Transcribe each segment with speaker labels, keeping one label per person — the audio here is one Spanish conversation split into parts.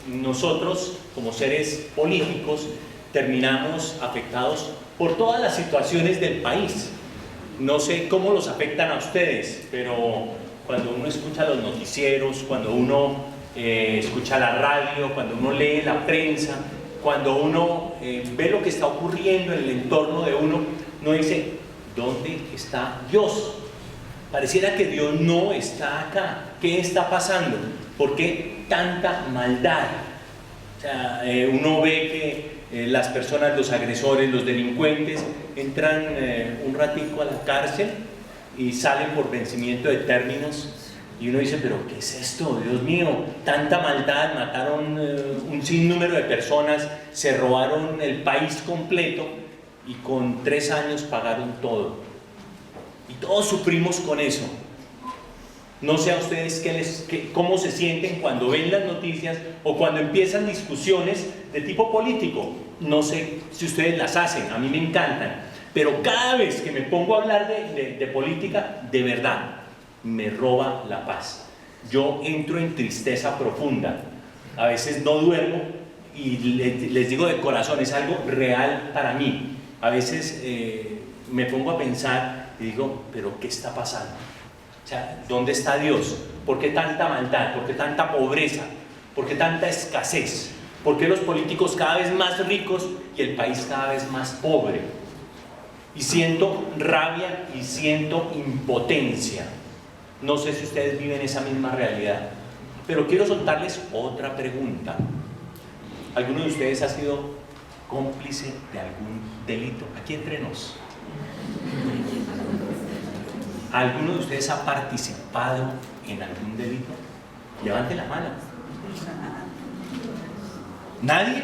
Speaker 1: nosotros, como seres políticos, terminamos afectados por todas las situaciones del país. No sé cómo los afectan a ustedes, pero cuando uno escucha los noticieros, cuando uno escucha la radio, cuando uno lee la prensa, cuando uno ve lo que está ocurriendo en el entorno de uno, uno dice, ¿dónde está Dios? Pareciera que Dios no está acá. ¿Qué está pasando? ¿Por qué tanta maldad? O sea, uno ve que las personas, los agresores, los delincuentes, entran un ratico a la cárcel y salen por vencimiento de términos. Y uno dice, ¿pero qué es esto? Dios mío, tanta maldad, mataron un sinnúmero de personas, se robaron el país completo y con 3 años pagaron todo. Y todos sufrimos con eso. No sé a ustedes cómo se sienten cuando ven las noticias o cuando empiezan discusiones de tipo político. No sé si ustedes las hacen, a mí me encantan. Pero cada vez que me pongo a hablar de política, de verdad, me roba la paz. Yo entro en tristeza profunda. A veces no duermo y les digo de corazón, es algo real para mí. A veces me pongo a pensar y digo, ¿pero qué está pasando? O sea, ¿dónde está Dios? ¿Por qué tanta maldad? ¿Por qué tanta pobreza? ¿Por qué tanta escasez? ¿Por qué los políticos cada vez más ricos y el país cada vez más pobre? Y siento rabia y siento impotencia. No sé si ustedes viven esa misma realidad, pero quiero soltarles otra pregunta. ¿Alguno de ustedes ha sido cómplice de algún delito? Aquí entre nos. ¿Alguno de ustedes ha participado en algún delito? Levante la mano. ¿Nadie?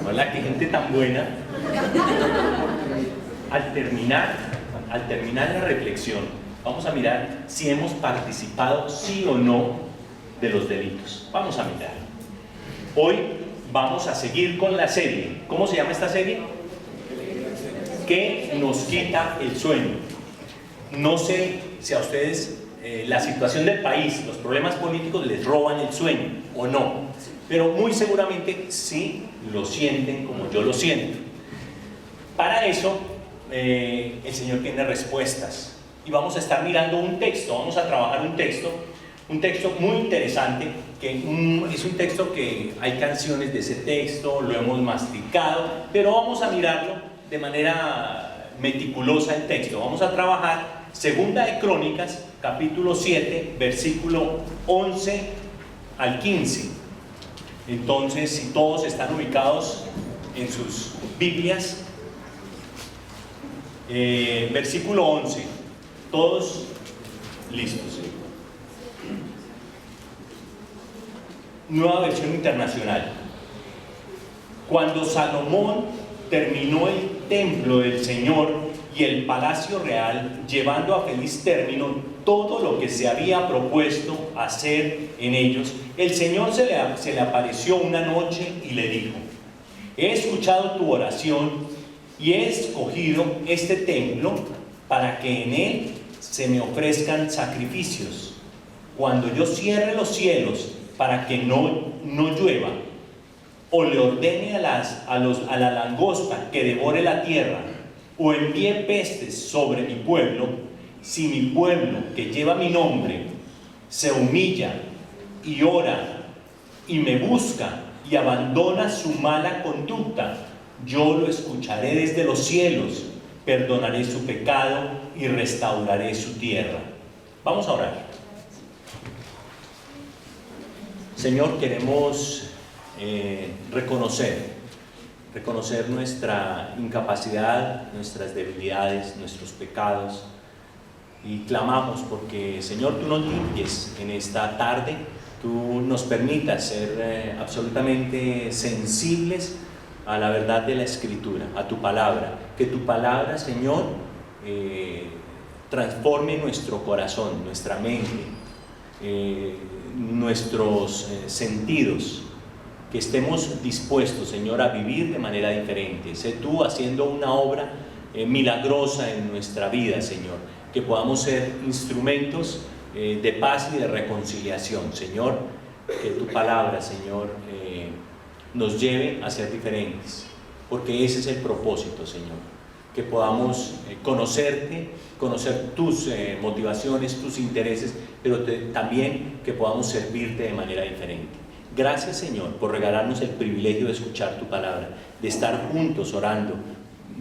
Speaker 1: Hola, qué gente tan buena. Al terminar la reflexión, vamos a mirar si hemos participado, sí o no, de los delitos. Vamos a mirar. Hoy vamos a seguir con la serie. ¿Cómo se llama esta serie? ¿Qué nos quita el sueño? No sé si a ustedes la situación del país, los problemas políticos les roban el sueño o no, pero muy seguramente sí lo sienten como yo lo siento. Para eso el Señor tiene respuestas y vamos a estar mirando un texto, vamos a trabajar un texto muy interesante, que es un texto que hay canciones de ese texto, lo hemos masticado, pero vamos a mirarlo de manera meticulosa el texto. Vamos a trabajar Segunda de Crónicas, capítulo 7, versículo 11 al 15. Entonces, si todos están ubicados en sus Biblias, versículo 11, todos listos. Nueva versión internacional. Cuando Salomón terminó el templo del Señor y el palacio real, llevando a feliz término todo lo que se había propuesto hacer en ellos, el Señor se le apareció una noche y le dijo: he escuchado tu oración y he escogido este templo para que en él se me ofrezcan sacrificios. Cuando yo cierre los cielos para que no llueva, o le ordene a la langosta que devore la tierra, o envíe pestes sobre mi pueblo, si mi pueblo que lleva mi nombre se humilla y ora y me busca y abandona su mala conducta, yo lo escucharé desde los cielos, perdonaré su pecado y restauraré su tierra. Vamos a orar. Señor, queremos reconocer nuestra incapacidad, nuestras debilidades, nuestros pecados, y clamamos porque, Señor, tú nos limpies en esta tarde, tú nos permitas ser absolutamente sensibles a la verdad de la Escritura, a tu palabra, que tu palabra, Señor, transforme nuestro corazón, nuestra mente, nuestros sentidos, que estemos dispuestos, Señor, a vivir de manera diferente. Sé tú haciendo una obra milagrosa en nuestra vida, Señor, que podamos ser instrumentos de paz y de reconciliación. Señor, que tu palabra, Señor, nos lleve a ser diferentes, porque ese es el propósito, Señor, que podamos conocerte, conocer tus motivaciones, tus intereses, pero también que podamos servirte de manera diferente. Gracias, Señor, por regalarnos el privilegio de escuchar tu palabra, de estar juntos orando,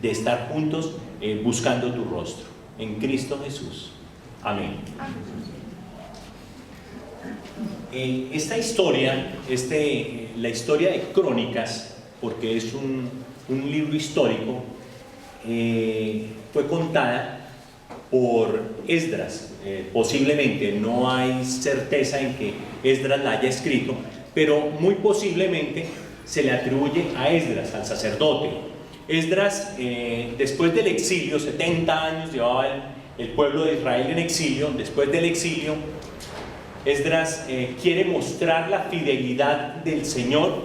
Speaker 1: de estar juntos buscando tu rostro. En Cristo Jesús. Amén. Esta historia, la historia de Crónicas, porque es un libro histórico, fue contada por Esdras. Posiblemente, no hay certeza en que Esdras la haya escrito, pero muy posiblemente se le atribuye a Esdras, al sacerdote. Esdras, después del exilio, 70 años llevaba el pueblo de Israel en exilio. Después del exilio, Esdras quiere mostrar la fidelidad del Señor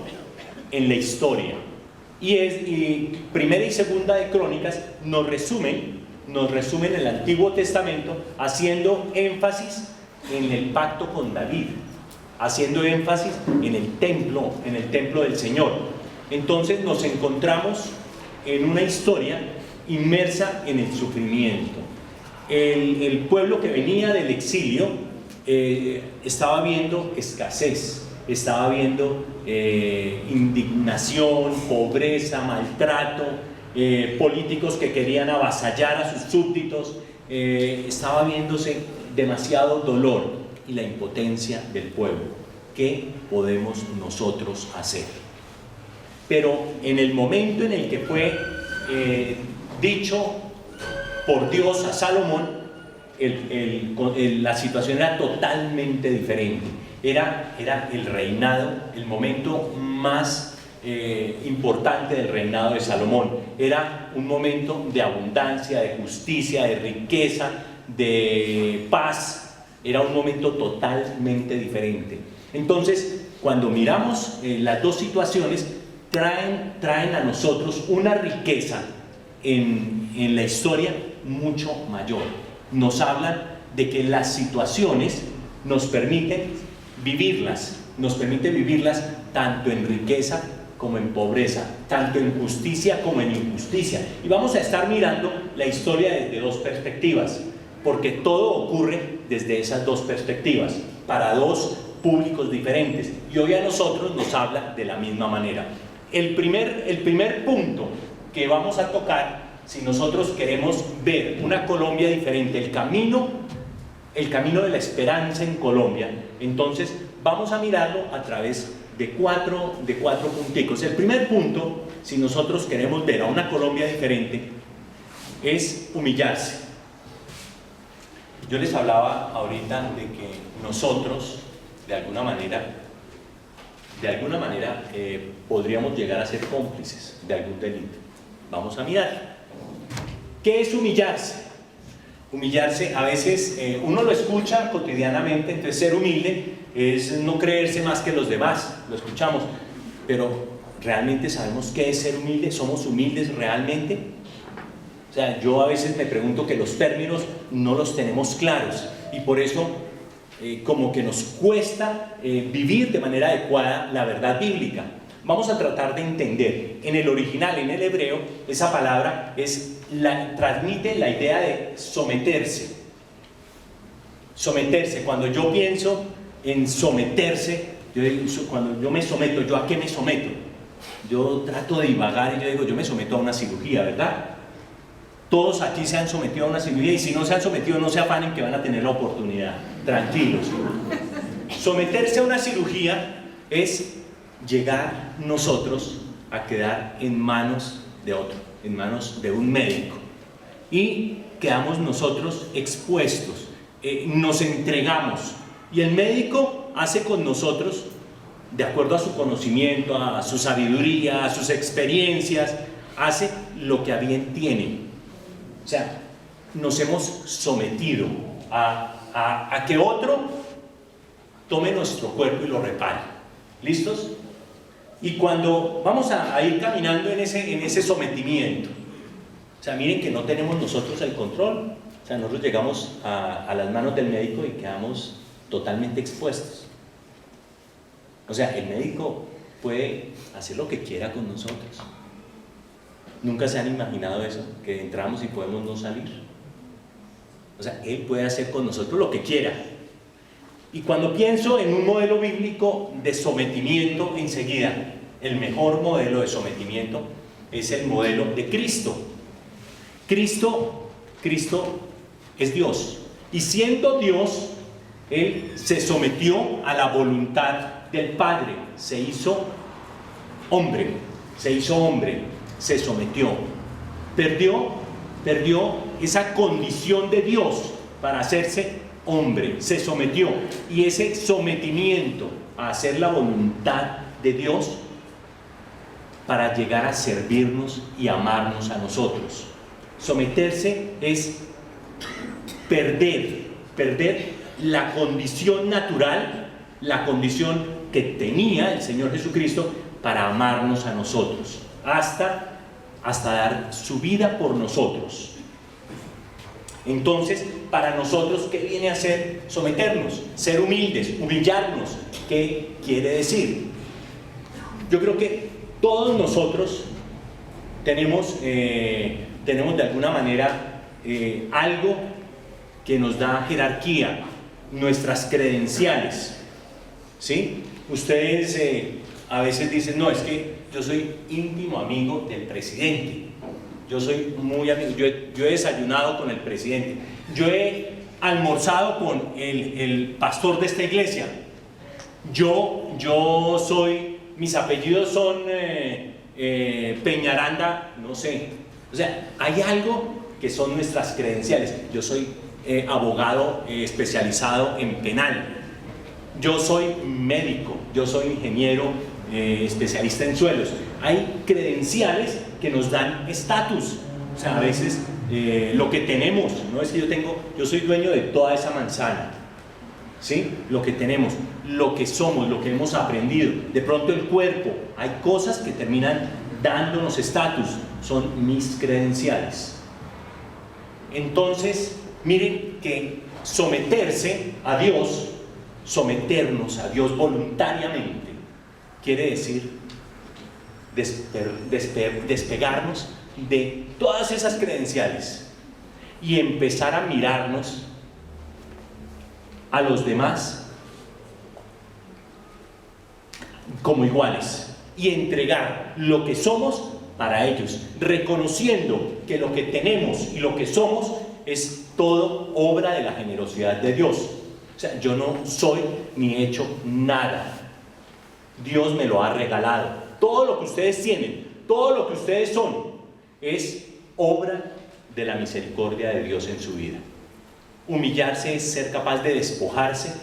Speaker 1: en la historia. Y Primera y Segunda de Crónicas nos resumen el Antiguo Testamento, haciendo énfasis en el pacto con David, haciendo énfasis en el templo del Señor. Entonces nos encontramos en una historia inmersa en el sufrimiento. El pueblo que venía del exilio estaba viendo escasez, estaba viendo indignación, pobreza, maltrato, políticos que querían avasallar a sus súbditos, estaba viéndose demasiado dolor y la impotencia del pueblo. ¿Qué podemos nosotros hacer? Pero en el momento en el que fue dicho por Dios a Salomón, la situación era totalmente diferente. Era el reinado, el momento más importante del reinado de Salomón. Era un momento de abundancia, de justicia, de riqueza, de paz. Era un momento totalmente diferente. Entonces, cuando miramos las dos situaciones, traen a nosotros una riqueza en la historia mucho mayor. Nos hablan de que las situaciones nos permiten vivirlas tanto en riqueza como en pobreza, tanto en justicia como en injusticia. Y vamos a estar mirando la historia desde dos perspectivas, porque todo ocurre desde esas dos perspectivas, para dos públicos diferentes, y hoy a nosotros nos habla de la misma manera. El primer punto que vamos a tocar, si nosotros queremos ver una Colombia diferente, el camino de la esperanza en Colombia, entonces vamos a mirarlo a través de cuatro punticos. El primer punto, si nosotros queremos ver a una Colombia diferente, es humillarse. Yo les hablaba ahorita de que nosotros, de alguna manera, podríamos llegar a ser cómplices de algún delito. Vamos a mirar. ¿Qué es humillarse? Humillarse, a veces uno lo escucha cotidianamente, entonces ser humilde es no creerse más que los demás, lo escuchamos, pero ¿realmente sabemos qué es ser humilde? ¿Somos humildes realmente? O sea, yo a veces me pregunto que los términos no los tenemos claros y por eso como que nos cuesta vivir de manera adecuada la verdad bíblica. Vamos a tratar de entender. En el original, en el hebreo, esa palabra transmite la idea de someterse. Someterse. Cuando yo pienso en someterse, cuando yo me someto, ¿yo a qué me someto? Yo trato de divagar y yo digo, yo me someto a una cirugía, ¿verdad? Todos aquí se han sometido a una cirugía y si no se han sometido, no se afanen que van a tener la oportunidad. Tranquilos. Someterse a una cirugía es llegar nosotros a quedar en manos de otro, en manos de un médico, y quedamos nosotros expuestos, nos entregamos y el médico hace con nosotros, de acuerdo a su conocimiento, a su sabiduría, a sus experiencias, hace lo que a bien tiene. O sea, nos hemos sometido a que otro tome nuestro cuerpo y lo repare. ¿Listos? Y cuando vamos a ir caminando en ese sometimiento, o sea, miren que no tenemos nosotros el control. O sea, nosotros llegamos a las manos del médico y quedamos totalmente expuestos. O sea, el médico puede hacer lo que quiera con nosotros. ¿Nunca se han imaginado eso? Que entramos y podemos no salir. O sea, Él puede hacer con nosotros lo que quiera. Y cuando pienso en un modelo bíblico de sometimiento, enseguida, el mejor modelo de sometimiento es el modelo de Cristo. Cristo es Dios. Y siendo Dios, Él se sometió a la voluntad del Padre. Se hizo hombre, se sometió. Perdió esa condición de Dios para hacerse hombre, se sometió. Y ese sometimiento a hacer la voluntad de Dios para llegar a servirnos y amarnos a nosotros. Someterse es perder la condición natural, la condición que tenía el Señor Jesucristo para amarnos a nosotros, hasta dar su vida por nosotros. Entonces, para nosotros, ¿qué viene a ser someternos? Ser humildes, humillarnos. ¿Qué quiere decir? Yo creo que todos nosotros tenemos de alguna manera algo que nos da jerarquía, nuestras credenciales, ¿sí? Ustedes a veces dicen, no, es que yo soy íntimo amigo del presidente, yo soy muy amigo, yo he desayunado con el presidente, yo he almorzado con el pastor de esta iglesia, yo soy, mis apellidos son Peñaranda, no sé. O sea, hay algo que son nuestras credenciales. Yo soy abogado especializado en penal, yo soy médico, yo soy ingeniero especialista en suelos. Hay credenciales que nos dan estatus. O sea, a veces lo que tenemos, no es que yo soy dueño de toda esa manzana, ¿sí? Lo que tenemos, lo que somos, lo que hemos aprendido. De pronto el cuerpo, hay cosas que terminan dándonos estatus, son mis credenciales. Entonces, miren que someterse a Dios, someternos a Dios voluntariamente, quiere decir despegarnos de todas esas credenciales y empezar a mirarnos a los demás como iguales y entregar lo que somos para ellos, reconociendo que lo que tenemos y lo que somos es todo obra de la generosidad de Dios. O sea, yo no soy ni he hecho nada, Dios me lo ha regalado. Todo lo que ustedes tienen, todo lo que ustedes son, es obra de la misericordia de Dios en su vida. Humillarse es ser capaz de despojarse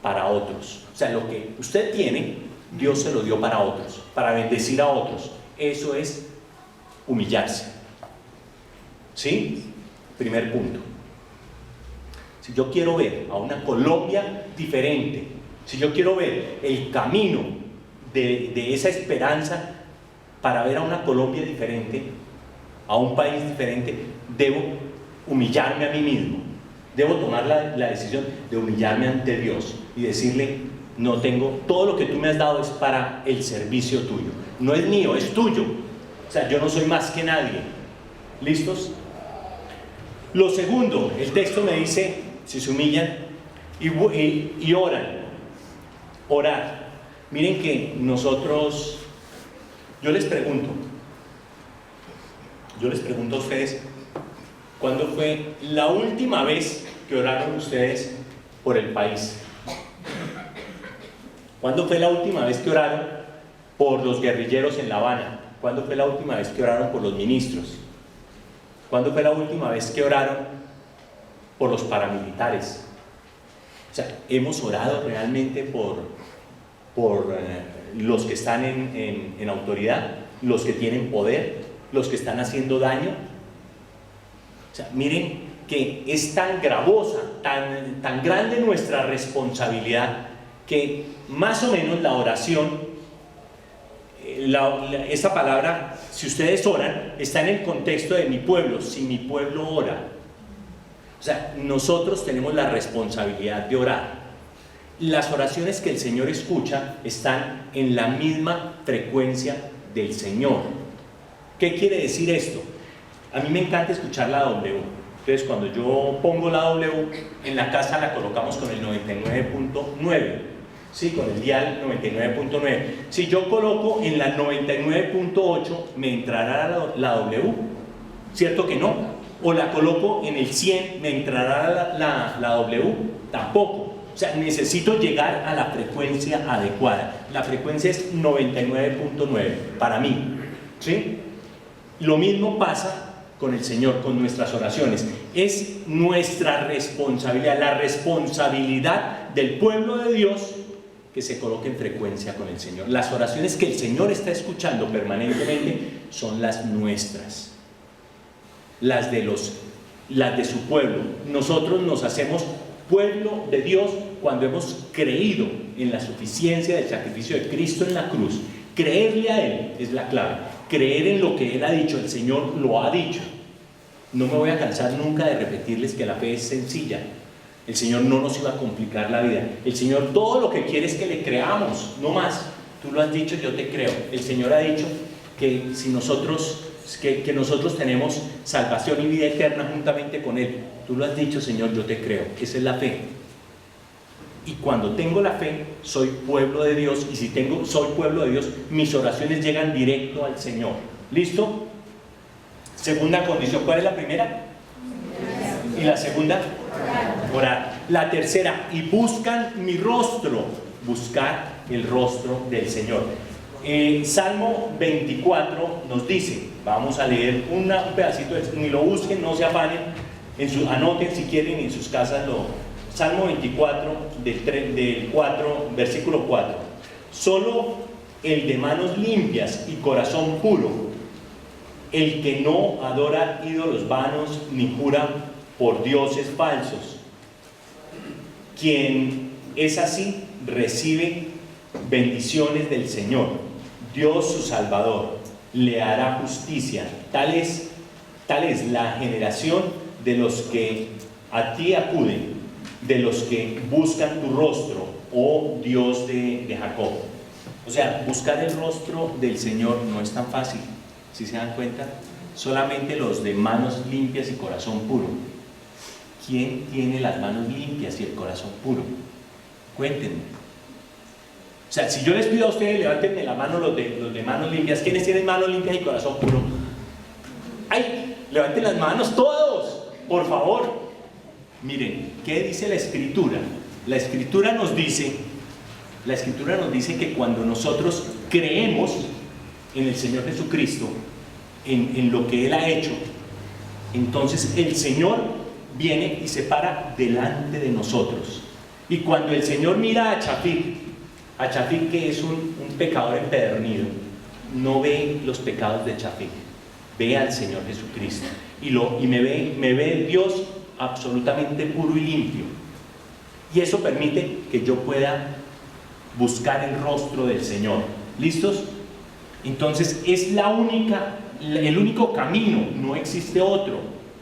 Speaker 1: para otros. O sea, lo que usted tiene, Dios se lo dio para otros, para bendecir a otros. Eso es humillarse. ¿Sí? Primer punto. Si yo quiero ver a una Colombia diferente, si yo quiero ver el camino de esa esperanza para ver a una Colombia diferente, a un país diferente, debo humillarme a mí mismo. Debo tomar la decisión de humillarme ante Dios y decirle, no tengo, todo lo que tú me has dado es para el servicio tuyo. No es mío, es tuyo. O sea, yo no soy más que nadie. ¿Listos? Lo segundo, el texto me dice, si se humillan y oran. Orar. Miren que nosotros, yo les pregunto a ustedes, ¿cuándo fue la última vez que oraron ustedes por el país? ¿Cuándo fue la última vez que oraron por los guerrilleros en La Habana? ¿Cuándo fue la última vez que oraron por los ministros? ¿Cuándo fue la última vez que oraron por los paramilitares? O sea, hemos orado realmente por los que están en autoridad, los que tienen poder, los que están haciendo daño. O sea, miren que es tan gravosa, tan grande nuestra responsabilidad, que más o menos la oración, esa palabra, si ustedes oran, está en el contexto de mi pueblo, si mi pueblo ora. O sea, nosotros tenemos la responsabilidad de orar. las oraciones que el Señor escucha están en la misma frecuencia del Señor. ¿Qué quiere decir esto? A mí me encanta escuchar la W. Entonces, cuando yo pongo la W, en la casa la colocamos con el 99.9, ¿sí? Con el dial 99.9. Si yo coloco en la 99.8, ¿me entrará la W? ¿Cierto que no? O la coloco en el 100, ¿me entrará la W? Tampoco. O sea, necesito llegar a la frecuencia adecuada. La frecuencia es 99.9 para mí, ¿sí? Lo mismo pasa con el Señor, con nuestras oraciones. Es nuestra responsabilidad, la responsabilidad del pueblo de Dios que se coloque en frecuencia con el Señor. Las oraciones que el Señor está escuchando permanentemente son las nuestras, las de su pueblo. Nosotros nos hacemos pueblo de Dios cuando hemos creído en la suficiencia del sacrificio de Cristo en la cruz. Creerle a Él es la clave. Creer en lo que Él ha dicho. El Señor lo ha dicho. No me voy a cansar nunca de repetirles que la fe es sencilla. El Señor no nos iba a complicar la vida. El Señor todo lo que quiere es que le creamos, no más. Tú lo has dicho, yo te creo. El Señor ha dicho que si nosotros tenemos salvación y vida eterna juntamente con Él. Tú lo has dicho, Señor, yo te creo. Esa es la fe. Y cuando tengo la fe, soy pueblo de Dios. Y si soy pueblo de Dios, mis oraciones llegan directo al Señor. ¿Listo? Segunda condición, ¿cuál es la primera? Y la segunda, orar. La tercera, y buscan mi rostro. Buscar el rostro del Señor. Salmo 24 nos dice, vamos a leer un pedacito, ni lo busquen, no se afanen, anoten si quieren en sus casas Salmo 24 del 4, versículo 4. Solo el de manos limpias y corazón puro, el que no adora ídolos vanos ni jura por dioses falsos, quien es así recibe bendiciones del Señor, Dios su Salvador, le hará justicia. Tal es la generación de los que a ti acuden, de los que buscan tu rostro, oh Dios de Jacob. O sea, buscar el rostro del Señor no es tan fácil, ¿sí se dan cuenta? Solamente los de manos limpias y corazón puro. ¿Quién tiene las manos limpias y el corazón puro? Cuéntenme. O sea, si yo les pido a ustedes, levántenme la mano los de manos limpias. ¿Quiénes tienen manos limpias y corazón puro? ¡Ay! Levanten las manos todos, por favor. Miren, ¿qué dice la Escritura? La Escritura nos dice que cuando nosotros creemos en el Señor Jesucristo, en lo que Él ha hecho, entonces el Señor viene y se para delante de nosotros. Y cuando el Señor mira a Chafik, que es un pecador empedernido, no ve los pecados de Chafik, ve al Señor Jesucristo y me ve Dios absolutamente puro y limpio, y eso permite que yo pueda buscar el rostro del Señor. ¿Listos? Entonces es el único camino, no existe otro.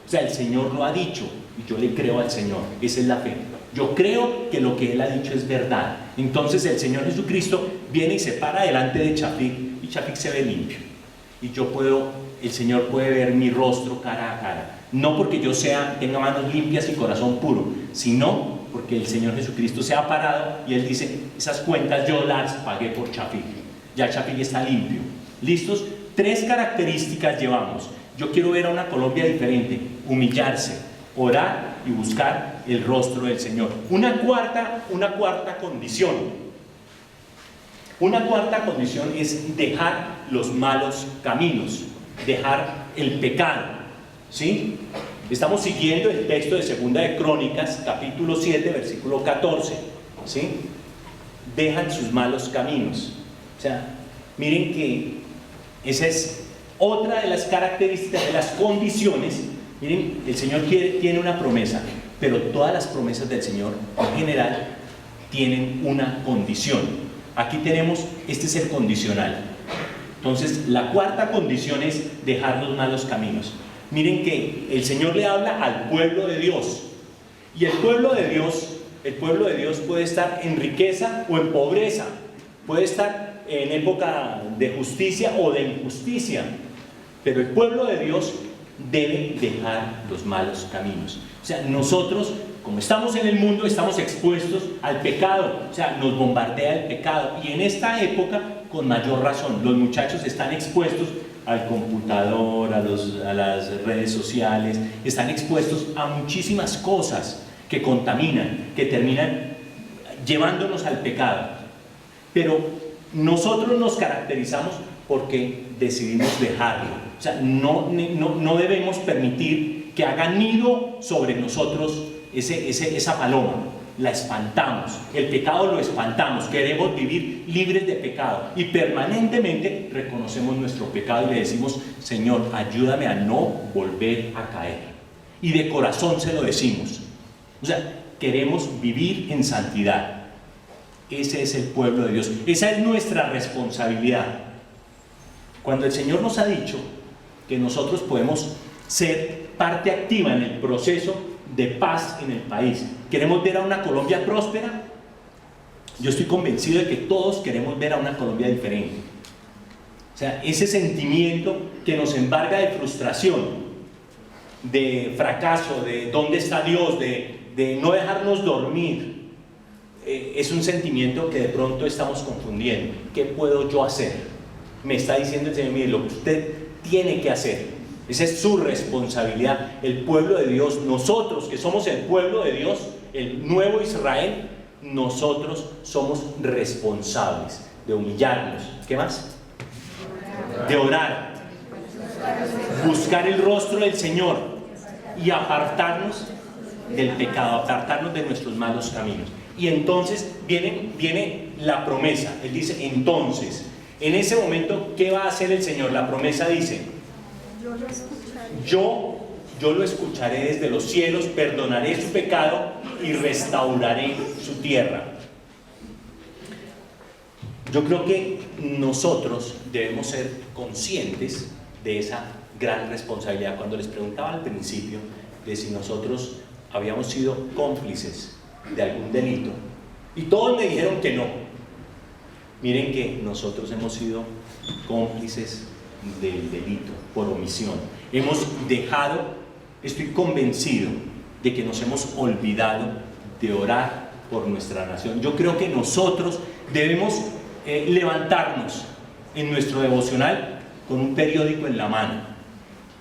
Speaker 1: O sea, el Señor lo ha dicho y yo le creo al Señor. Esa es la fe. Yo creo que lo que Él ha dicho es verdad. Entonces el Señor Jesucristo viene y se para delante de Chafik, y Chafik se ve limpio, y el Señor puede ver mi rostro cara a cara, no porque yo tenga manos limpias y corazón puro, sino porque el Señor Jesucristo se ha parado y Él dice, esas cuentas yo las pagué por Chafik, ya Chafik está limpio. ¿Listos? 3 características llevamos. Yo quiero ver a una Colombia diferente: humillarse, orar y buscar el rostro del Señor. Una cuarta condición. Una cuarta condición es dejar los malos caminos, dejar el pecado. ¿Sí? Estamos siguiendo el texto de Segunda de Crónicas, capítulo 7, versículo 14. ¿Sí? Dejan sus malos caminos. O sea, miren que esa es otra de las características, de las condiciones. Miren, el Señor tiene una promesa, pero todas las promesas del Señor en general tienen una condición. Aquí tenemos, este es el condicional. Entonces, la cuarta condición es dejar los malos caminos. Miren que el Señor le habla al pueblo de Dios, y el pueblo de Dios El pueblo de Dios puede estar en riqueza o en pobreza, puede estar en época de justicia o de injusticia, pero el pueblo de Dios debe dejar los malos caminos. O sea, nosotros, como estamos en el mundo, estamos expuestos al pecado, o sea, nos bombardea el pecado, y en esta época, con mayor razón, los muchachos están expuestos al computador, a las redes sociales, están expuestos a muchísimas cosas que contaminan, que terminan llevándonos al pecado. Pero nosotros nos caracterizamos porque decidimos dejarlo. O sea, no debemos permitir que haga nido sobre nosotros esa paloma. La espantamos, el pecado lo espantamos, queremos vivir libres de pecado y permanentemente reconocemos nuestro pecado y le decimos: Señor, ayúdame a no volver a caer. Y de corazón se lo decimos. O sea, queremos vivir en santidad. Ese es el pueblo de Dios, esa es nuestra responsabilidad. Cuando el Señor nos ha dicho que nosotros podemos ser parte activa en el proceso de paz en el país, queremos ver a una Colombia próspera, yo estoy convencido de que todos queremos ver a una Colombia diferente. O sea, ese sentimiento que nos embarga de frustración, de fracaso, de dónde está Dios, de no dejarnos dormir, es un sentimiento que de pronto estamos confundiendo. ¿Qué puedo yo hacer? Me está diciendo el Señor: mire, lo que usted tiene que hacer, esa es su responsabilidad. El pueblo de Dios, nosotros que somos el pueblo de Dios, el nuevo Israel, nosotros somos responsables de humillarnos. ¿Qué más? De orar, buscar el rostro del Señor y apartarnos del pecado, apartarnos de nuestros malos caminos. Y entonces viene la promesa. Él dice: entonces, en ese momento, ¿qué va a hacer el Señor? La promesa dice: yo lo escucharé desde los cielos, perdonaré su pecado y restauraré su tierra. Yo creo que nosotros debemos ser conscientes de esa gran responsabilidad. Cuando les preguntaba al principio de si nosotros habíamos sido cómplices de algún delito, y todos me dijeron que no. Miren que nosotros hemos sido cómplices del delito por omisión. Hemos dejado, estoy convencido de que nos hemos olvidado de orar por nuestra nación. Yo creo que nosotros debemos levantarnos en nuestro devocional con un periódico en la mano,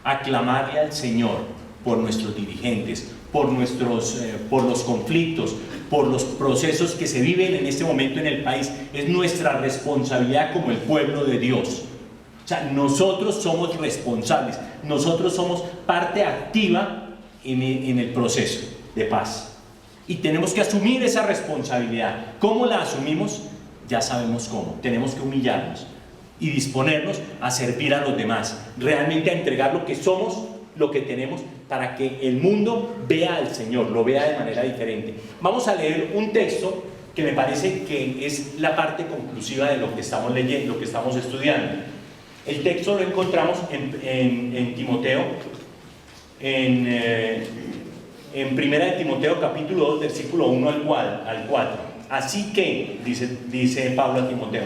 Speaker 1: aclamarle al Señor por nuestros dirigentes, por los conflictos, por los procesos que se viven en este momento en el país. Es nuestra responsabilidad como el pueblo de Dios. O sea, nosotros somos responsables, nosotros somos parte activa en el proceso de paz. Y tenemos que asumir esa responsabilidad. ¿Cómo la asumimos? Ya sabemos cómo. Tenemos que humillarnos y disponernos a servir a los demás, realmente a entregar lo que somos, lo que tenemos, para que el mundo vea al Señor, lo vea de manera diferente. Vamos a leer un texto que me parece que es la parte conclusiva de lo que estamos leyendo, lo que estamos estudiando. El texto lo encontramos en Timoteo, en Primera de Timoteo capítulo 2, versículo 1 al 4. Así que, dice Pablo a Timoteo,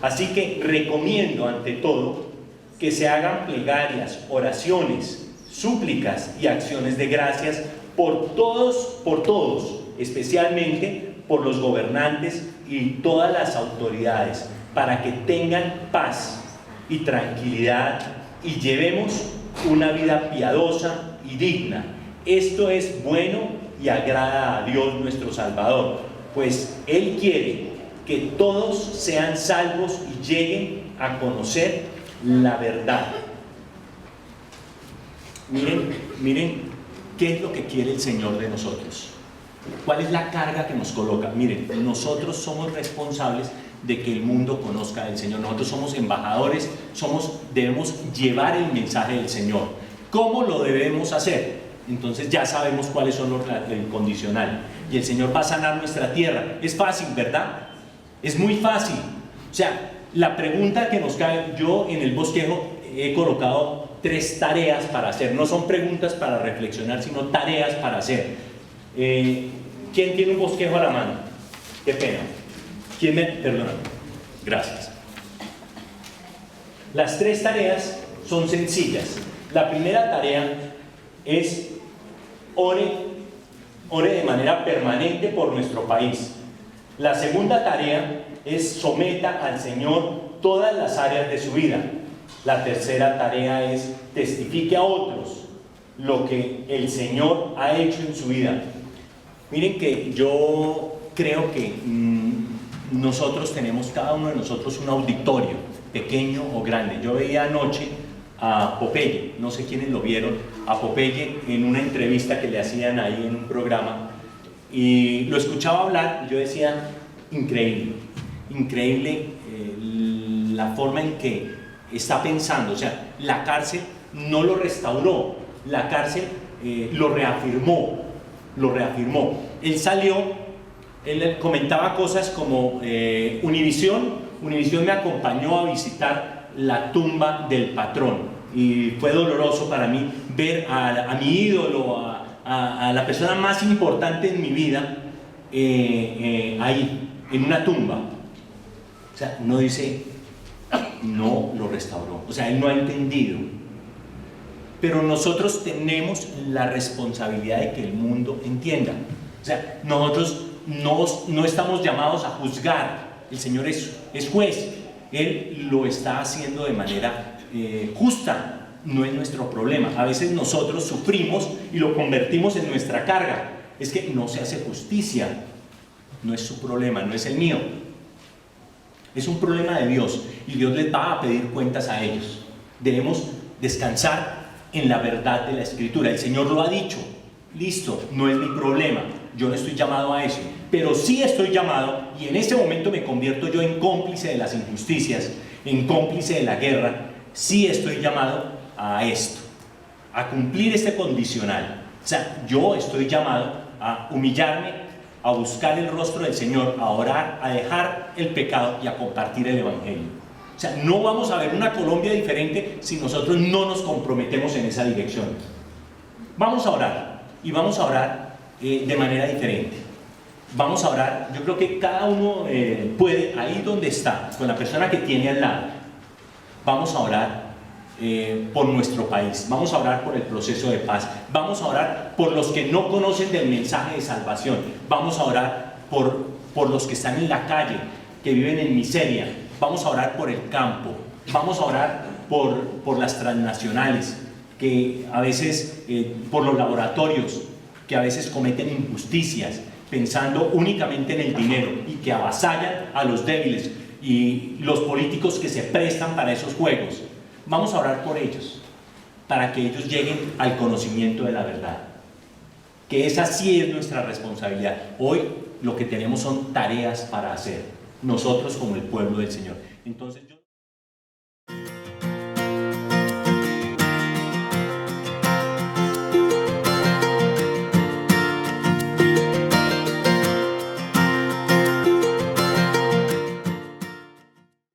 Speaker 1: así que recomiendo ante todo que se hagan plegarias, oraciones, súplicas y acciones de gracias por todos, especialmente por los gobernantes y todas las autoridades, para que tengan paz y tranquilidad y llevemos una vida piadosa y digna. Esto es bueno y agrada a Dios nuestro Salvador, pues Él quiere que todos sean salvos y lleguen a conocer la verdad. Miren qué es lo que quiere el Señor de nosotros. ¿Cuál es la carga que nos coloca? Miren, nosotros somos responsables de que el mundo conozca del Señor. Nosotros somos embajadores, debemos llevar el mensaje del Señor. ¿Cómo lo debemos hacer? Entonces ya sabemos cuáles son el condicional. Y el Señor va a sanar nuestra tierra. Es fácil, ¿verdad? Es muy fácil. O sea, la pregunta que nos cae, yo en el bosquejo he colocado 3 tareas para hacer. No son preguntas para reflexionar, sino tareas para hacer. ¿Quién tiene un bosquejo a la mano? Qué pena. ¿Quién me...? Perdón. Gracias. Las 3 tareas son sencillas. La primera tarea es ore de manera permanente por nuestro país. La segunda tarea es someta al Señor todas las áreas de su vida. La tercera tarea es testifique a otros lo que el Señor ha hecho en su vida. Miren que yo creo que nosotros tenemos, cada uno de nosotros, un auditorio, pequeño o grande. Yo veía anoche a Popeye, no sé quiénes lo vieron, a Popeye en una entrevista que le hacían ahí en un programa, y lo escuchaba hablar y yo decía, increíble, increíble la forma en que está pensando. O sea, la cárcel no lo restauró, la cárcel lo reafirmó. Él salió, él comentaba cosas como Univisión me acompañó a visitar la tumba del patrón y fue doloroso para mí ver a mi ídolo, a la persona más importante en mi vida ahí, en una tumba. O sea, no dice, no lo restauró, o sea, él no ha entendido. Pero nosotros tenemos la responsabilidad de que el mundo entienda. O sea, nosotros no estamos llamados a juzgar. El Señor es juez. Él lo está haciendo de manera justa. No es nuestro problema. A veces nosotros sufrimos y lo convertimos en nuestra carga. Es que no se hace justicia. No es su problema, no es el mío. Es un problema de Dios y Dios les va a pedir cuentas a ellos. Debemos descansar en la verdad de la Escritura. El Señor lo ha dicho, listo, no es mi problema, yo no estoy llamado a eso, pero sí estoy llamado, y en ese momento me convierto yo en cómplice de las injusticias, en cómplice de la guerra. Sí estoy llamado a esto, a cumplir este condicional. O sea, yo estoy llamado a humillarme, a buscar el rostro del Señor, a orar, a dejar el pecado y a compartir el Evangelio. O sea, no vamos a ver una Colombia diferente si nosotros no nos comprometemos en esa dirección. Vamos a orar, y vamos a orar de manera diferente. Vamos a orar, yo creo que cada uno puede, ahí donde está, con la persona que tiene al lado, vamos a orar por nuestro país, vamos a orar por el proceso de paz, vamos a orar por los que no conocen del mensaje de salvación, vamos a orar por los que están en la calle, que viven en miseria. Vamos a orar por el campo, vamos a orar por las transnacionales, que a veces, por los laboratorios, que a veces cometen injusticias, pensando únicamente en el dinero y que avasallan a los débiles, y los políticos que se prestan para esos juegos. Vamos a orar por ellos, para que ellos lleguen al conocimiento de la verdad, que esa sí es nuestra responsabilidad. Hoy lo que tenemos son tareas para hacer, nosotros como el pueblo del Señor. Entonces